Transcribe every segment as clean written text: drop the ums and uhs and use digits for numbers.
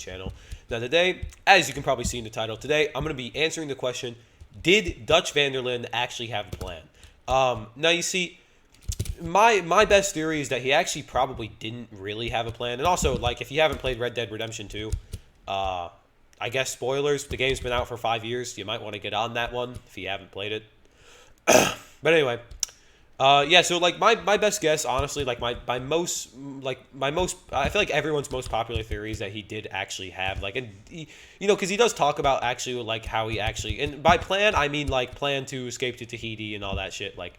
channel. Now today, as you can probably see in the title, today I'm going to be answering the question, did Dutch van der Linde actually have a plan? Now you see, my best theory is that he actually probably didn't really have a plan. And also, like, if you haven't played Red Dead Redemption 2, I guess spoilers, the game's been out for 5 years. You might want to get on that one if you haven't played it. But anyway, yeah, so like my best guess, honestly, like my most, I feel like everyone's most popular theory is that he did actually have like, because he does talk about actually like how he actually, and by plan I mean like plan to escape to Tahiti and all that shit, like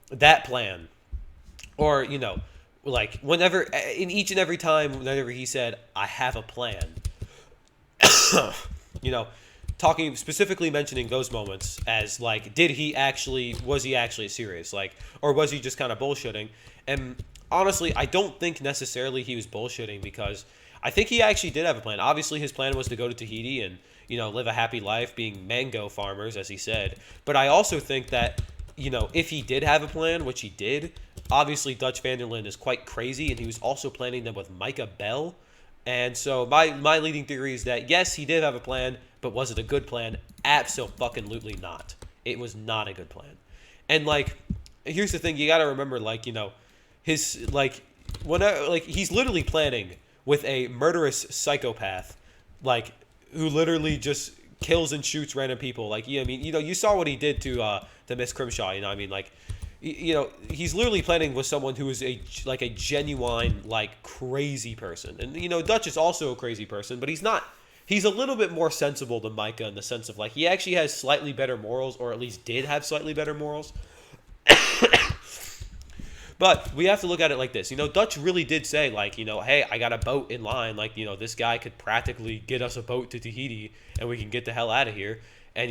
that plan, or like whenever in each and every time whenever he said I have a plan, you know, talking specifically mentioning those moments as like, was he actually serious, like, or was he just kind of bullshitting? And honestly, I don't think necessarily he was bullshitting, because I think he actually did have a plan. Obviously his plan was to go to Tahiti and live a happy life being mango farmers, as he said. But I also think that if he did have a plan, which he did, obviously Dutch van der Linde is quite crazy, and he was also planning them with Micah Bell. And so my leading theory is that yes, he did have a plan, but was it a good plan? Abso-fucking-lutely not. It was not a good plan. And like, here's the thing: you got to remember, like, his he's literally planning with a murderous psychopath, like, who literally just kills and shoots random people. Like, you saw what he did to Miss Crimshaw. He's literally planning with someone who is a genuine, like, crazy person. And, Dutch is also a crazy person, but he's not. He's a little bit more sensible than Micah in the sense of, like, he actually has slightly better morals, or at least did have slightly better morals. But we have to look at it like this. Dutch really did say, like, hey, I got a boat in line. Like, this guy could practically get us a boat to Tahiti, and we can get the hell out of here. And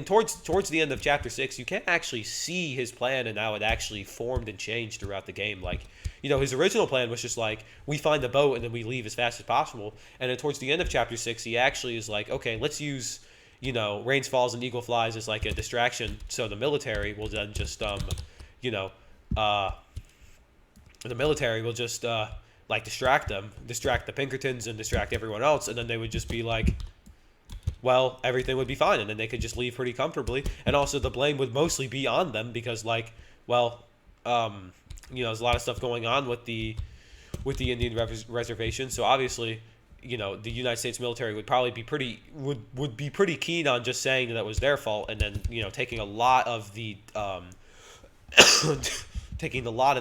towards the end of chapter 6, you can actually see his plan and how it actually formed and changed throughout the game. Like, his original plan was just like, we find the boat and then we leave as fast as possible. And then towards the end of chapter 6, he actually is like, okay, let's use rains falls and eagle flies as like a distraction, so the military will then just distract the Pinkertons and distract everyone else, and then they would just be like, well, everything would be fine, and then they could just leave pretty comfortably. And also the blame would mostly be on them because, like, well, there's a lot of stuff going on with the Indian reservation. So obviously, the United States military would probably be pretty keen on just saying that it was their fault, and then taking a lot of the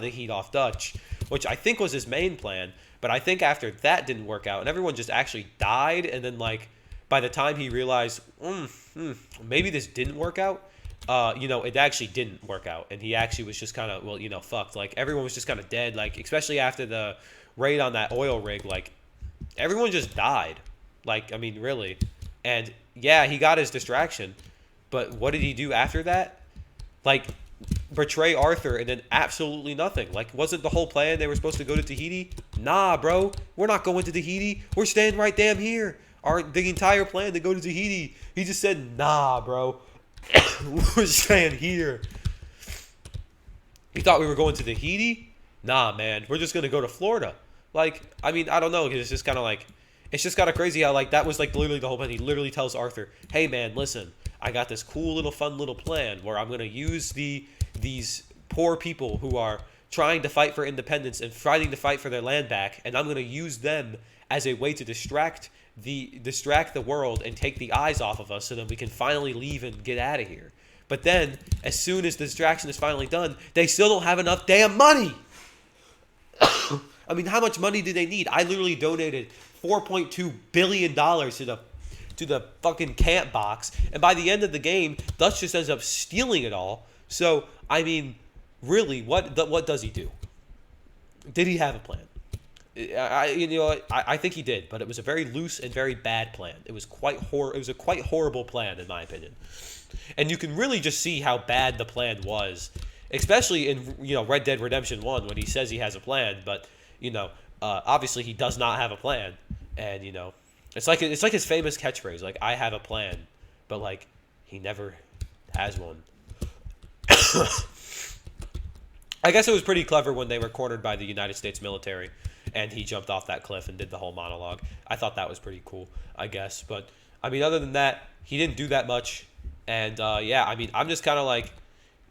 heat off Dutch, which I think was his main plan. But I think after that didn't work out, and everyone just actually died, and then like, by the time he realized, maybe this didn't work out, it actually didn't work out. And he actually was just kind of, fucked. Like, everyone was just kind of dead. Like, especially after the raid on that oil rig, like, everyone just died. Like, I mean, really. And, yeah, he got his distraction. But what did he do after that? Like, betray Arthur and then absolutely nothing. Like, wasn't the whole plan they were supposed to go to Tahiti? Nah, bro. We're not going to Tahiti. We're staying right damn here. The entire plan to go to Tahiti, he just said, nah, bro, we're staying here. You thought we were going to Tahiti? Nah, man, we're just going to go to Florida. Like, I mean, I don't know, because it's just kind of like, it's just kind of crazy how, like, that was, like, literally the whole plan. He literally tells Arthur, hey, man, listen, I got this cool little fun little plan where I'm going to use these poor people who are trying to fight for independence and fighting to fight for their land back, and I'm going to use them as a way to distract the world and take the eyes off of us so that we can finally leave and get out of here. But then, as soon as the distraction is finally done, they still don't have enough damn money. I mean, how much money do they need? I literally donated $4.2 billion to the fucking camp box, and by the end of the game, Dutch just ends up stealing it all. So, I mean, really, what does he do? Did he have a plan? I think he did, but it was a very loose and very bad plan. It was a quite horrible plan, in my opinion. And you can really just see how bad the plan was, especially in Red Dead Redemption 1 when he says he has a plan, but obviously he does not have a plan. And it's like his famous catchphrase, like, I have a plan, but like, he never has one. I guess it was pretty clever when they were cornered by the United States military. and he jumped off that cliff and did the whole monologue. I thought that was pretty cool, I guess. But I mean, other than that, he didn't do that much. And yeah, I mean, I'm just kind of like,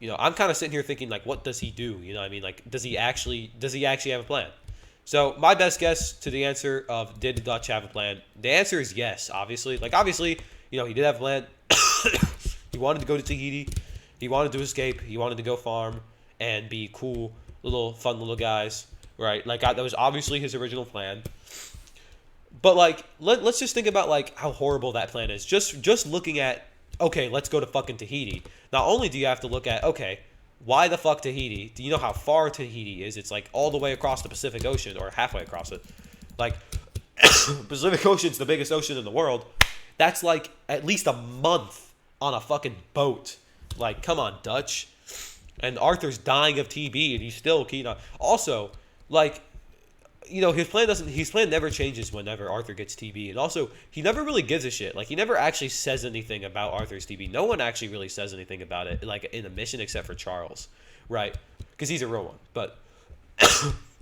I'm kind of sitting here thinking like, what does he do? You know what I mean? Like, does he actually have a plan? So my best guess to the answer of did Dutch have a plan? The answer is yes, obviously. Like, obviously, he did have a plan. He wanted to go to Tahiti. He wanted to escape. He wanted to go farm and be cool, fun little guys, right? Like, that was obviously his original plan. But like, let's just think about like how horrible that plan is. Just looking at, okay, let's go to fucking Tahiti. Not only do you have to look at, okay, why the fuck Tahiti? Do you know how far Tahiti is? It's like all the way across the Pacific Ocean, or halfway across it. Like, Pacific Ocean's the biggest ocean in the world. That's like at least a month on a fucking boat. Like, come on, Dutch. And Arthur's dying of TB, and he's still keen on. Also, like, his plan never changes whenever Arthur gets TB. And also, he never really gives a shit. Like, he never actually says anything about Arthur's TB. No one actually really says anything about it, like, in a mission except for Charles, right? Because he's a real one. But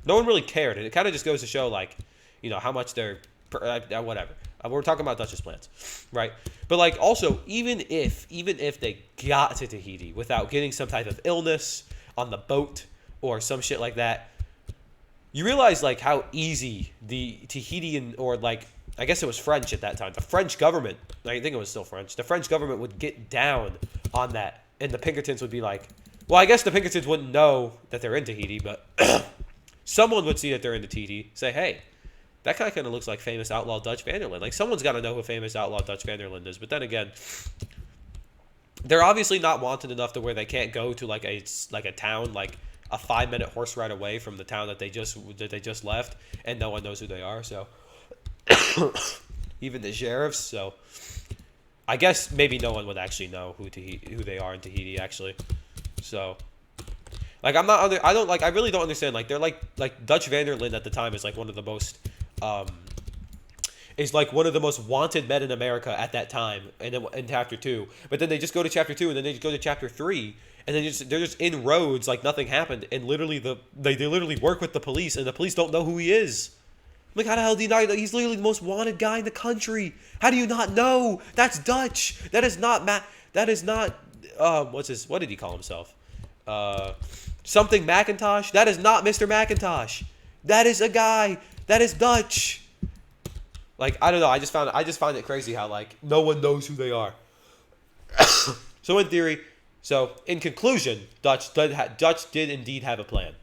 no one really cared. And it kind of just goes to show, like, how much they're, whatever. We're talking about Dutch's plans, right? But, like, also, even if they got to Tahiti without getting some type of illness on the boat or some shit like that, you realize, like, how easy the Tahitian, or, like, I guess it was French at that time. The French government, I think it was still French. The French government would get down on that. And the Pinkertons would be like, well, I guess the Pinkertons wouldn't know that they're in Tahiti, but someone would see that they're in Tahiti, say, hey, that guy kind of looks like famous outlaw Dutch Van der Linde. Like, someone's got to know who famous outlaw Dutch Van der Linde is. But then again, they're obviously not wanted enough to where they can't go to, like, a town, like, a 5-minute horse ride away from the town that they just left, and no one knows who they are. So even the sheriffs. So I guess maybe no one would actually know who they are in Tahiti, actually. So, like, I really don't understand. Like, they're like Dutch Van der Linde at the time is like one of the most wanted men in America at that time, and then in chapter 2. But then they just go to chapter 2, and then they just go to chapter 3, and then they're just in roads like nothing happened, and literally they literally work with the police, and the police don't know who he is. I'm like, how the hell do you not know? He's literally the most wanted guy in the country. How do you not know? That's Dutch. That is not what did he call himself? Something Macintosh. That is not Mr. Macintosh. That is a guy. That is Dutch. Like, I don't know. I just find it crazy how, like, no one knows who they are. So in conclusion, Dutch did indeed have a plan.